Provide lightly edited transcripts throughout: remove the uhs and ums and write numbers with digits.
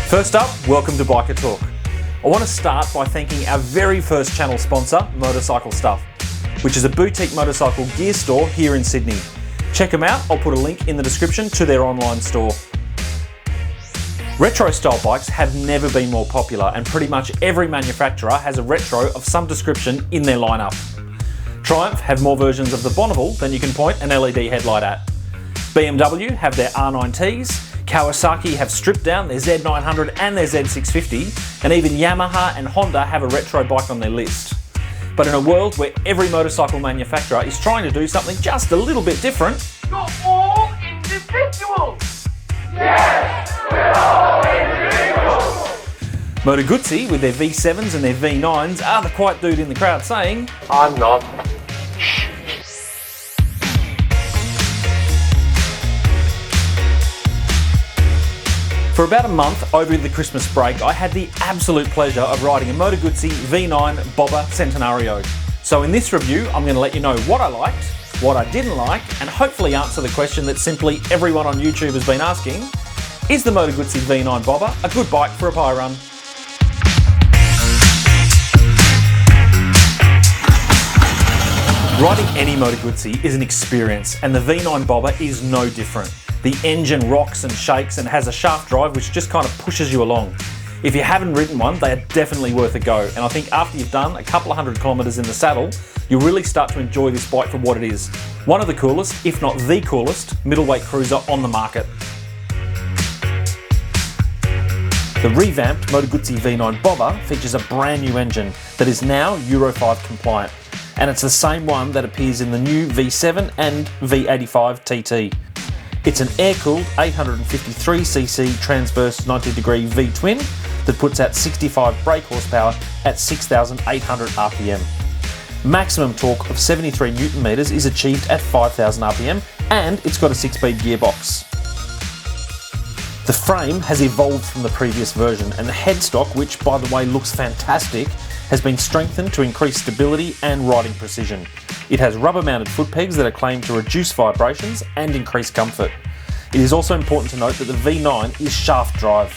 First up, welcome to Biker Talk. I want to start by thanking our very first channel sponsor, Motorcycle Stuff, which is a boutique motorcycle gear store here in Sydney. Check them out, I'll put a link in the description to their online store. Retro style bikes have never been more popular, and pretty much every manufacturer has a retro of some description in their lineup. Triumph have more versions of the Bonneville than you can point an LED headlight at. BMW have their R9Ts, Kawasaki have stripped down their Z900 and their Z650, and even Yamaha and Honda have a retro bike on their list. But in a world where every motorcycle manufacturer is trying to do something just a little bit different, you're all individuals! Yes, we're all individuals! Moto Guzzi with their V7s and their V9s are the quiet dude in the crowd saying, I'm not. For about a month over the Christmas break, I had the absolute pleasure of riding a Moto Guzzi V9 Bobber Centenario. So in this review, I'm going to let you know what I liked, what I didn't like, and hopefully answer the question that simply everyone on YouTube has been asking: is the Moto Guzzi V9 Bobber a good bike for a pie run? Riding any Moto Guzzi is an experience, and the V9 Bobber is no different. The engine rocks and shakes and has a shaft drive which just kind of pushes you along. If you haven't ridden one, they are definitely worth a go, and I think after you've done a couple of 100 kilometres in the saddle, you'll really start to enjoy this bike for what it is. One of the coolest, if not the coolest, middleweight cruiser on the market. The revamped Moto Guzzi V9 Bobber features a brand new engine that is now Euro 5 compliant, and it's the same one that appears in the new V7 and V85 TT. It's an air-cooled 853cc transverse 90-degree V-twin that puts out 65 brake horsepower at 6,800 RPM. Maximum torque of 73 Newton meters is achieved at 5,000 RPM, and it's got a 6-speed gearbox. The frame has evolved from the previous version, and the headstock, which by the way looks fantastic, has been strengthened to increase stability and riding precision. It has rubber-mounted foot pegs that are claimed to reduce vibrations and increase comfort. It is also important to note that the V9 is shaft drive.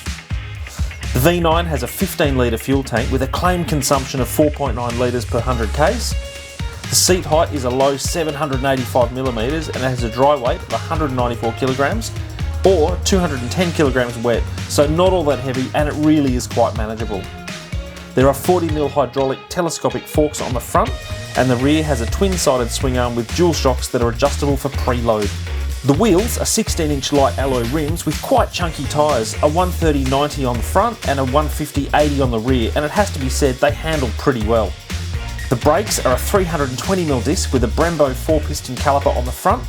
The V9 has a 15-litre fuel tank with a claimed consumption of 4.9 litres per 100 k's. The seat height is a low 785mm and it has a dry weight of 194 kilograms or 210 kilograms wet, so not all that heavy, and it really is quite manageable. There are 40mm hydraulic telescopic forks on the front, and the rear has a twin-sided swing arm with dual shocks that are adjustable for preload. The wheels are 16-inch light alloy rims with quite chunky tyres, a 130/90 on the front and a 150/80 on the rear, and it has to be said they handle pretty well. The brakes are a 320mm disc with a Brembo 4-piston caliper on the front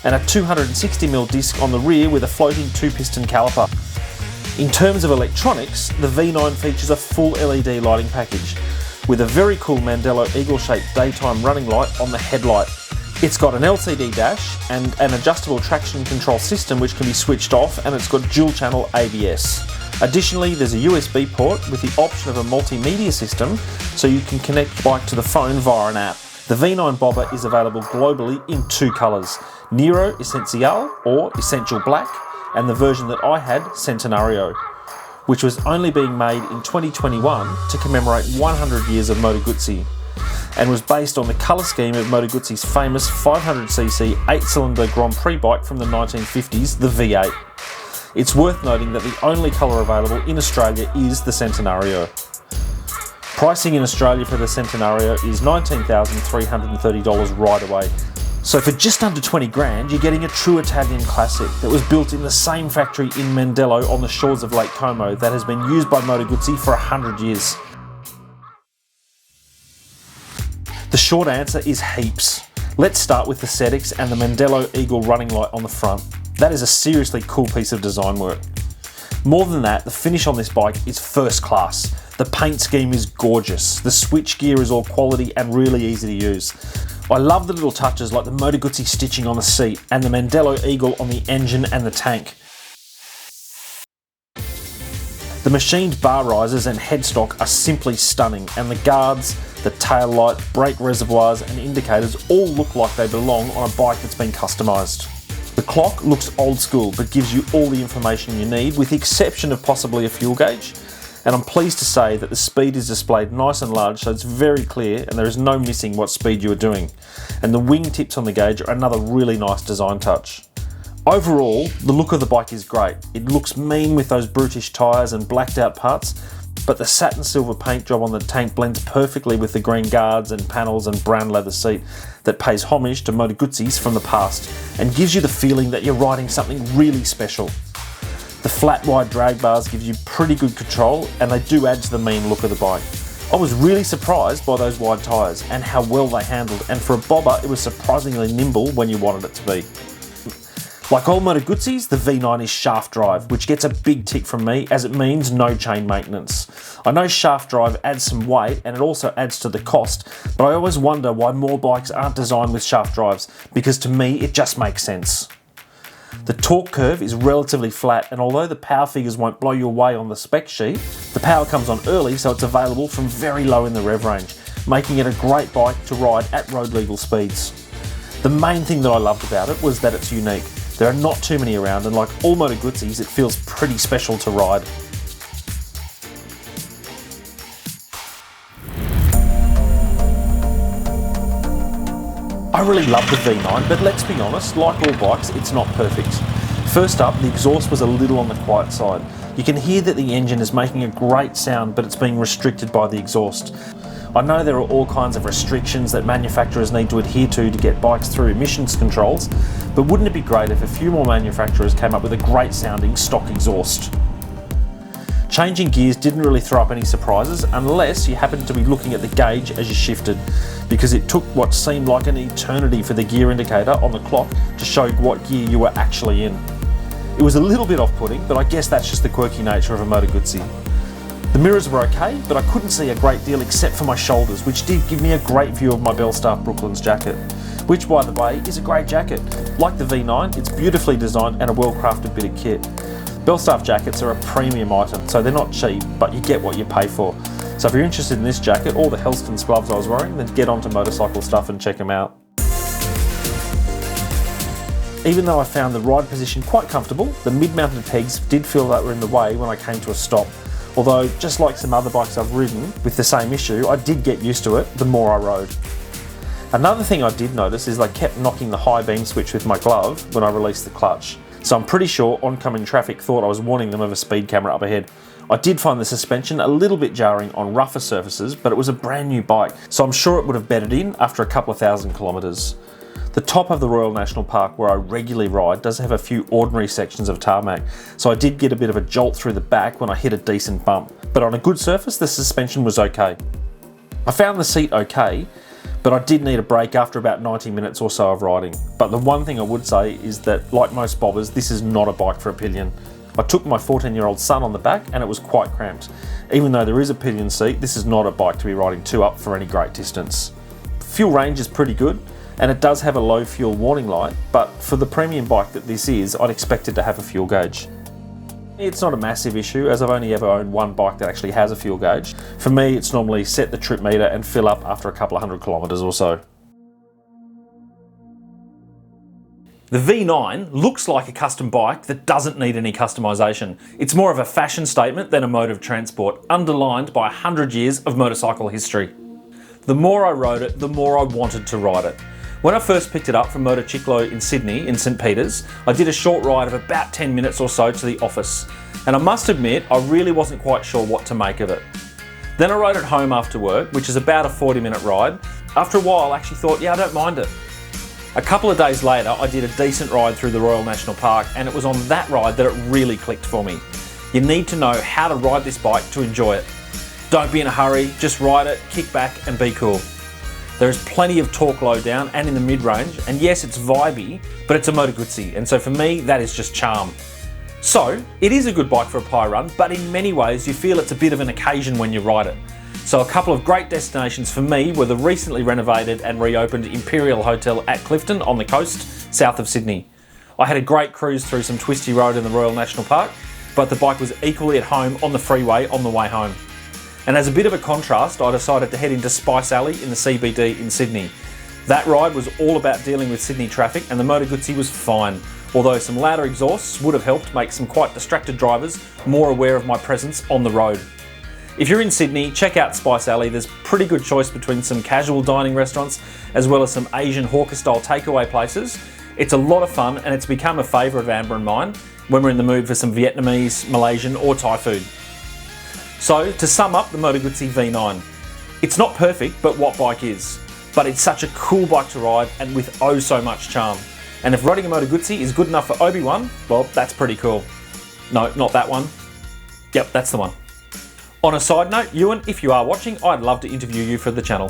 and a 260mm disc on the rear with a floating 2-piston caliper. In terms of electronics, the V9 features a full LED lighting package with a very cool Mandello eagle-shaped daytime running light on the headlight. It's got an LCD dash and an adjustable traction control system which can be switched off, and it's got dual-channel ABS. Additionally, there's a USB port with the option of a multimedia system so you can connect your bike to the phone via an app. The V9 Bobber is available globally in 2 colours, Nero Essential or Essential Black, and the version that I had, Centenario, which was only being made in 2021 to commemorate 100 years of Moto Guzzi, and was based on the colour scheme of Moto Guzzi's famous 500cc 8-cylinder Grand Prix bike from the 1950s, the V8. It's worth noting that the only colour available in Australia is the Centenario. Pricing in Australia for the Centenario is $19,330 right away. So for just under 20 grand, you're getting a true Italian classic that was built in the same factory in Mandello on the shores of Lake Como that has been used by Moto Guzzi for 100 years. The short answer is heaps. Let's start with the aesthetics and the Mandello Eagle running light on the front. That is a seriously cool piece of design work. More than that, the finish on this bike is first class. The paint scheme is gorgeous. The switch gear is all quality and really easy to use. I love the little touches like the Moto Guzzi stitching on the seat and the Mandello Eagle on the engine and the tank. The machined bar risers and headstock are simply stunning, and the guards, the tail light, brake reservoirs and indicators all look like they belong on a bike that's been customised. The clock looks old school but gives you all the information you need, with the exception of possibly a fuel gauge. And I'm pleased to say that the speed is displayed nice and large, so it's very clear and there is no missing what speed you are doing. And the wing tips on the gauge are another really nice design touch. Overall, the look of the bike is great. It looks mean with those brutish tyres and blacked out parts, but the satin silver paint job on the tank blends perfectly with the green guards and panels and brown leather seat that pays homage to Moto Guzzis from the past and gives you the feeling that you're riding something really special. The flat wide drag bars give you pretty good control and they do add to the mean look of the bike. I was really surprised by those wide tyres and how well they handled, and for a bobber it was surprisingly nimble when you wanted it to be. Like all Moto Guzzis, the V9 is shaft drive, which gets a big tick from me as it means no chain maintenance. I know shaft drive adds some weight and it also adds to the cost, but I always wonder why more bikes aren't designed with shaft drives, because to me it just makes sense. The torque curve is relatively flat, and although the power figures won't blow you away on the spec sheet, the power comes on early so it's available from very low in the rev range, making it a great bike to ride at road legal speeds. The main thing that I loved about it was that it's unique. There are not too many around, and like all Moto Guzzis, it feels pretty special to ride. I really love the V9, but let's be honest, like all bikes, it's not perfect. First up, the exhaust was a little on the quiet side. You can hear that the engine is making a great sound, but it's being restricted by the exhaust. I know there are all kinds of restrictions that manufacturers need to adhere to get bikes through emissions controls, but wouldn't it be great if a few more manufacturers came up with a great sounding stock exhaust? Changing gears didn't really throw up any surprises unless you happened to be looking at the gauge as you shifted, because it took what seemed like an eternity for the gear indicator on the clock to show what gear you were actually in. It was a little bit off-putting, but I guess that's just the quirky nature of a Moto Guzzi. The mirrors were okay, but I couldn't see a great deal except for my shoulders, which did give me a great view of my Belstaff Brooklands jacket, which by the way is a great jacket. Like the V9, it's beautifully designed and a well-crafted bit of kit. Belstaff jackets are a premium item, so they're not cheap, but you get what you pay for. So if you're interested in this jacket or the Helstons gloves I was wearing, then get onto Motorcycle Stuff and check them out. Even though I found the ride position quite comfortable, the mid-mounted pegs did feel that were in the way when I came to a stop. Although, just like some other bikes I've ridden with the same issue, I did get used to it the more I rode. Another thing I did notice is I kept knocking the high beam switch with my glove when I released the clutch. So I'm pretty sure oncoming traffic thought I was warning them of a speed camera up ahead. I did find the suspension a little bit jarring on rougher surfaces, but it was a brand new bike, so I'm sure it would have bedded in after a couple of thousand kilometres. The top of the Royal National Park, where I regularly ride, does have a few ordinary sections of tarmac, so I did get a bit of a jolt through the back when I hit a decent bump, but on a good surface the suspension was okay. I found the seat okay, but I did need a break after about 90 minutes or so of riding. But the one thing I would say is that, like most bobbers, this is not a bike for a pillion. I took my 14-year-old son on the back and it was quite cramped. Even though there is a pillion seat, this is not a bike to be riding two up for any great distance. Fuel range is pretty good, and it does have a low fuel warning light, but for the premium bike that this is, I'd expect it to have a fuel gauge. It's not a massive issue, as I've only ever owned one bike that actually has a fuel gauge. For me, it's normally set the trip meter and fill up after a couple of 100 kilometres or so. The V9 looks like a custom bike that doesn't need any customisation. It's more of a fashion statement than a mode of transport, underlined by 100 years of motorcycle history. The more I rode it, the more I wanted to ride it. When I first picked it up from Motociclo in Sydney, in St Peters, I did a short ride of about 10 minutes or so to the office, and I must admit I really wasn't quite sure what to make of it. Then I rode it home after work, which is about a 40-minute ride. After a while I actually thought, yeah, I don't mind it. A couple of days later I did a decent ride through the Royal National Park, and it was on that ride that it really clicked for me. You need to know how to ride this bike to enjoy it. Don't be in a hurry, just ride it, kick back and be cool. There is plenty of torque low down and in the mid-range, and yes, it's vibey, but it's a Moto Guzzi, and so for me, that is just charm. So, it is a good bike for a pie run, but in many ways you feel it's a bit of an occasion when you ride it. So a couple of great destinations for me were the recently renovated and reopened Imperial Hotel at Clifton on the coast, south of Sydney. I had a great cruise through some twisty road in the Royal National Park, but the bike was equally at home on the freeway on the way home. And as a bit of a contrast, I decided to head into Spice Alley in the CBD in Sydney. That ride was all about dealing with Sydney traffic, and the Moto Guzzi was fine. although some louder exhausts would have helped make some quite distracted drivers more aware of my presence on the road. If you're in Sydney, check out Spice Alley. There's pretty good choice between some casual dining restaurants as well as some Asian hawker style takeaway places. It's a lot of fun and it's become a favourite of Amber and mine when we're in the mood for some Vietnamese, Malaysian or Thai food. So to sum up the Moto Guzzi V9, it's not perfect, but what bike is? But it's such a cool bike to ride and with oh so much charm. And if riding a Moto Guzzi is good enough for Obi-Wan, well, that's pretty cool. No, not that one. Yep, that's the one. On a side note, Ewan, if you are watching, I'd love to interview you for the channel.